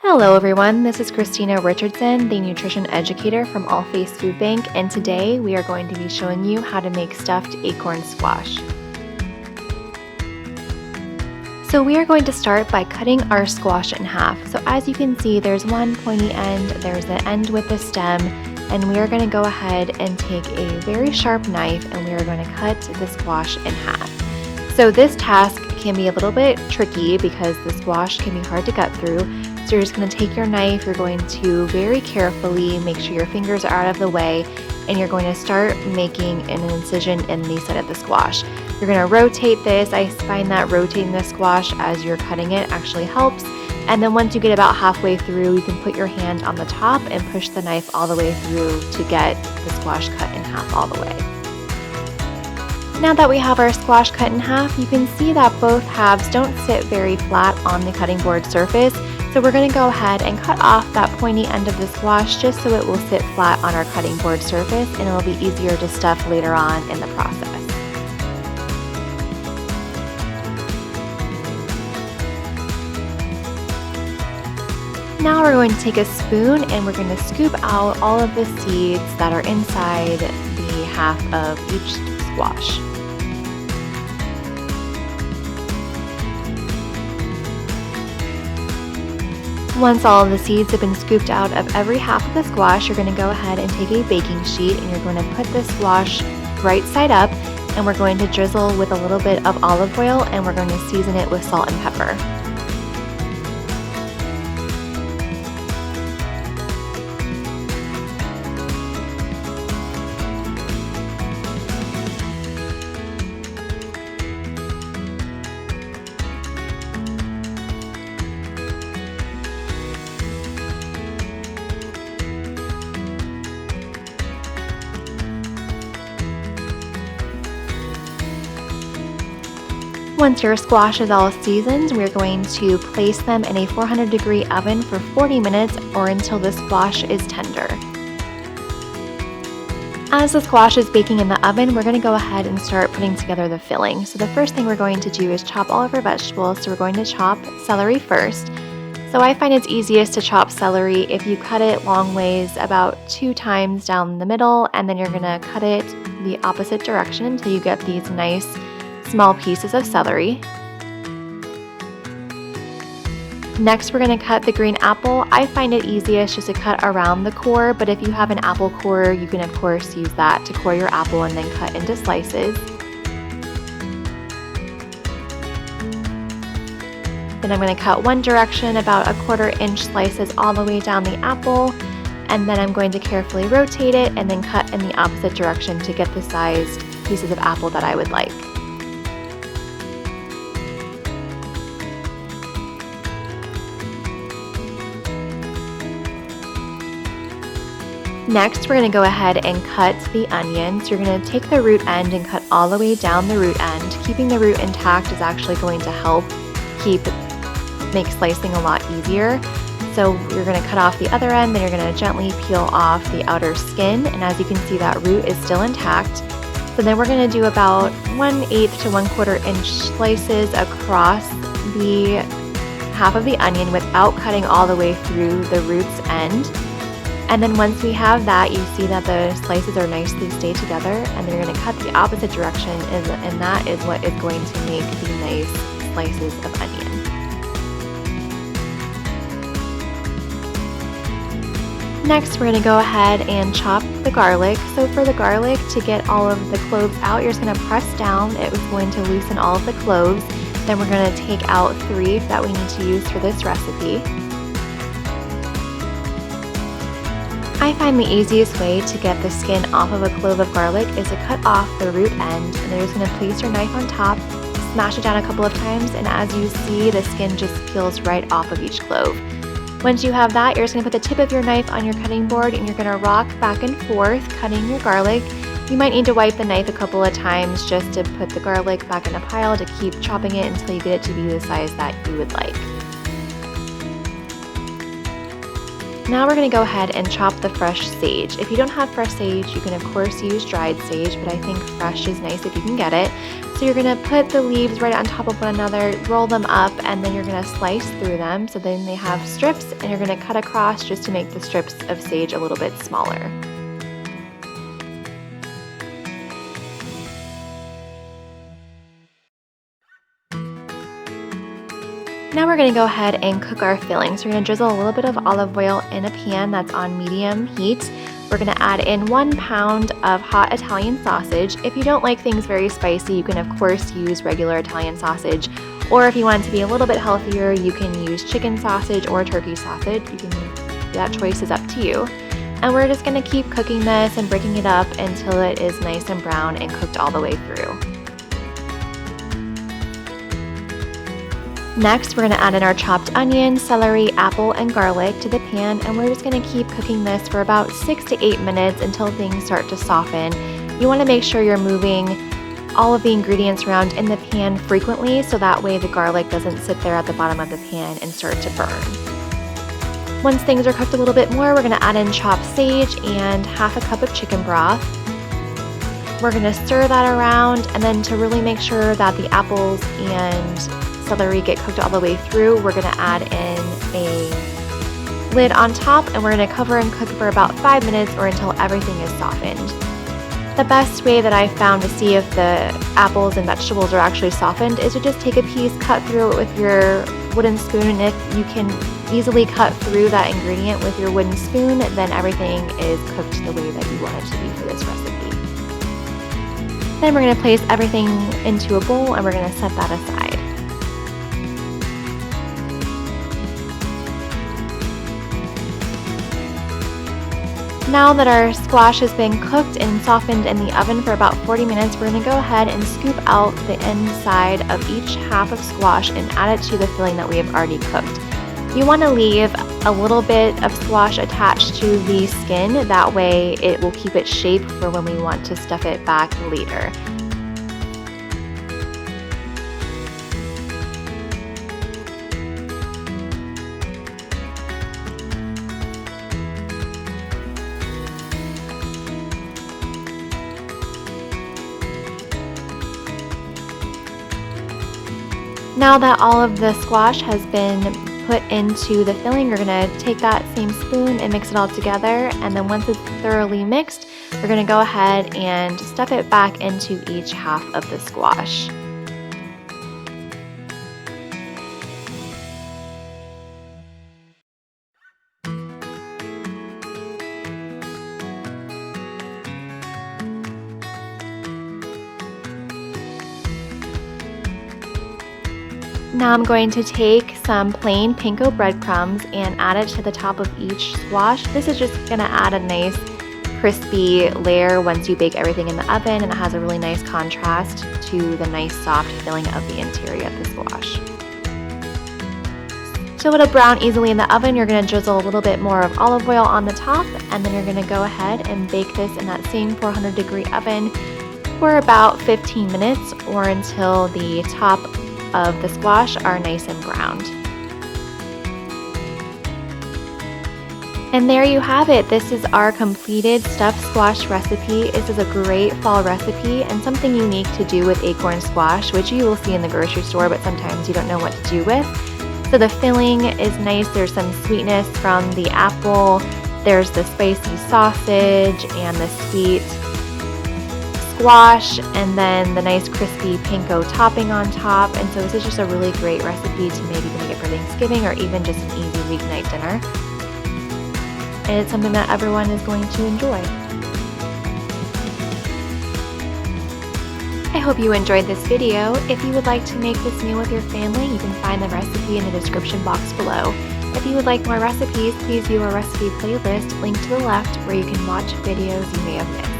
Hello everyone, this is Christina Richardson, the nutrition educator from All Face Food Bank, and today we are going to be showing you how to make stuffed acorn squash. So we are going to start by cutting our squash in half. So as you can see, there's one pointy end, there's an end with a stem, and we are going to go ahead and take a very sharp knife and we are going to cut the squash in half. So this task can be a little bit tricky because the squash can be hard to cut through. So you're just going to take your knife, you're going to very carefully make sure your fingers are out of the way, and you're going to start making an incision in the side of the squash. You're going to rotate this. I find that rotating the squash as you're cutting it actually helps. And then once you get about halfway through, you can put your hand on the top and push the knife all the way through to get the squash cut in half all the way. Now that we have our squash cut in half, you can see that both halves don't sit very flat on the cutting board surface. So we're going to go ahead and cut off that pointy end of the squash just so it will sit flat on our cutting board surface and it will be easier to stuff later on in the process. Now we're going to take a spoon and we're going to scoop out all of the seeds that are inside the half of each squash. Once all of the seeds have been scooped out of every half of the squash, you're going to go ahead and take a baking sheet and you're going to put the squash right side up, and we're going to drizzle with a little bit of olive oil and we're going to season it with salt and pepper. Once your squash is all seasoned, we're going to place them in a 400-degree oven for 40 minutes or until the squash is tender. As the squash is baking in the oven, we're going to go ahead and start putting together the filling. So the first thing we're going to do is chop all of our vegetables. So we're going to chop celery first. So I find it's easiest to chop celery if you cut it long ways, about 2 times down the middle, and then you're going to cut it the opposite direction until you get these nice small pieces of celery. Next, we're going to cut the green apple. I find it easiest just to cut around the core, but if you have an apple core, you can of course use that to core your apple and then cut into slices. Then I'm going to cut one direction, about 1/4 inch slices all the way down the apple, and then I'm going to carefully rotate it and then cut in the opposite direction to get the sized pieces of apple that I would like. Next, we're going to go ahead and cut the onions. You're going to take the root end and cut all the way down the root end. Keeping the root intact is actually going to help make slicing a lot easier. So you're going to cut off the other end, then you're going to gently peel off the outer skin, and as you can see, that root is still intact. So then we're going to do about 1/8 to 1/4 inch slices across the half of the onion without cutting all the way through the root's end. And then once we have that, you see that the slices are nicely stayed together, and then you're going to cut the opposite direction, and that is what is going to make the nice slices of onion. Next, we're going to go ahead and chop the garlic. So for the garlic, to get all of the cloves out, you're just going to press down. It was going to loosen all of the cloves. Then we're going to take out 3 that we need to use for this recipe. I find the easiest way to get the skin off of a clove of garlic is to cut off the root end, and then you're just going to place your knife on top, smash it down a couple of times, and as you see, the skin just peels right off of each clove. Once you have that, you're just going to put the tip of your knife on your cutting board and you're going to rock back and forth cutting your garlic. You might need to wipe the knife a couple of times just to put the garlic back in a pile to keep chopping it until you get it to be the size that you would like. Now we're going to go ahead and chop the fresh sage. If you don't have fresh sage, you can of course use dried sage, but I think fresh is nice if you can get it. So you're going to put the leaves right on top of one another, roll them up, and then you're going to slice through them so then they have strips, and you're going to cut across just to make the strips of sage a little bit smaller. Now we're going to go ahead and cook our filling. So we're going to drizzle a little bit of olive oil in a pan that's on medium heat. We're going to add in 1 pound of hot Italian sausage. If you don't like things very spicy, you can of course use regular Italian sausage. Or if you want it to be a little bit healthier, you can use chicken sausage or turkey sausage. That choice is up to you. And we're just going to keep cooking this and breaking it up until it is nice and brown and cooked all the way through. Next, we're going to add in our chopped onion, celery, apple, and garlic to the pan, and we're just going to keep cooking this for about 6 to 8 minutes until things start to soften. You want to make sure you're moving all of the ingredients around in the pan frequently so that way the garlic doesn't sit there at the bottom of the pan and start to burn. Once things are cooked a little bit more, we're going to add in chopped sage and half a cup of chicken broth. We're going to stir that around, and then to really make sure that the apples and celery get cooked all the way through, we're going to add in a lid on top, and we're going to cover and cook for about 5 minutes or until everything is softened. The best way that I found to see if the apples and vegetables are actually softened is to just take a piece, cut through it with your wooden spoon, and if you can easily cut through that ingredient with your wooden spoon, then everything is cooked the way that you want it to be for this recipe. Then we're going to place everything into a bowl and we're going to set that aside. Now that our squash has been cooked and softened in the oven for about 40 minutes, we're going to go ahead and scoop out the inside of each half of squash and add it to the filling that we have already cooked. You want to leave a little bit of squash attached to the skin, that way it will keep its shape for when we want to stuff it back later. Now that all of the squash has been put into the filling, you're going to take that same spoon and mix it all together, and then once it's thoroughly mixed, we're going to go ahead and stuff it back into each half of the squash. Now I'm going to take some plain panko breadcrumbs and add it to the top of each squash. This is just going to add a nice crispy layer once you bake everything in the oven, and it has a really nice contrast to the nice soft filling of the interior of the squash. So it'll brown easily in the oven. You're going to drizzle a little bit more of olive oil on the top, and then you're going to go ahead and bake this in that same 400-degree oven for about 15 minutes or until the top of the squash are nice and browned. And there you have it. This is our completed stuffed squash recipe. This is a great fall recipe and something unique to do with acorn squash, which you will see in the grocery store, but sometimes you don't know what to do with. So the filling is nice. There's some sweetness from the apple. There's the spicy sausage and the sweet squash, and then the nice crispy panko topping on top. And so this is just a really great recipe to maybe make it for Thanksgiving or even just an easy weeknight dinner. And it's something that everyone is going to enjoy. I hope you enjoyed this video. If you would like to make this meal with your family, you can find the recipe in the description box below. If you would like more recipes, please view our recipe playlist linked to the left where you can watch videos you may have missed.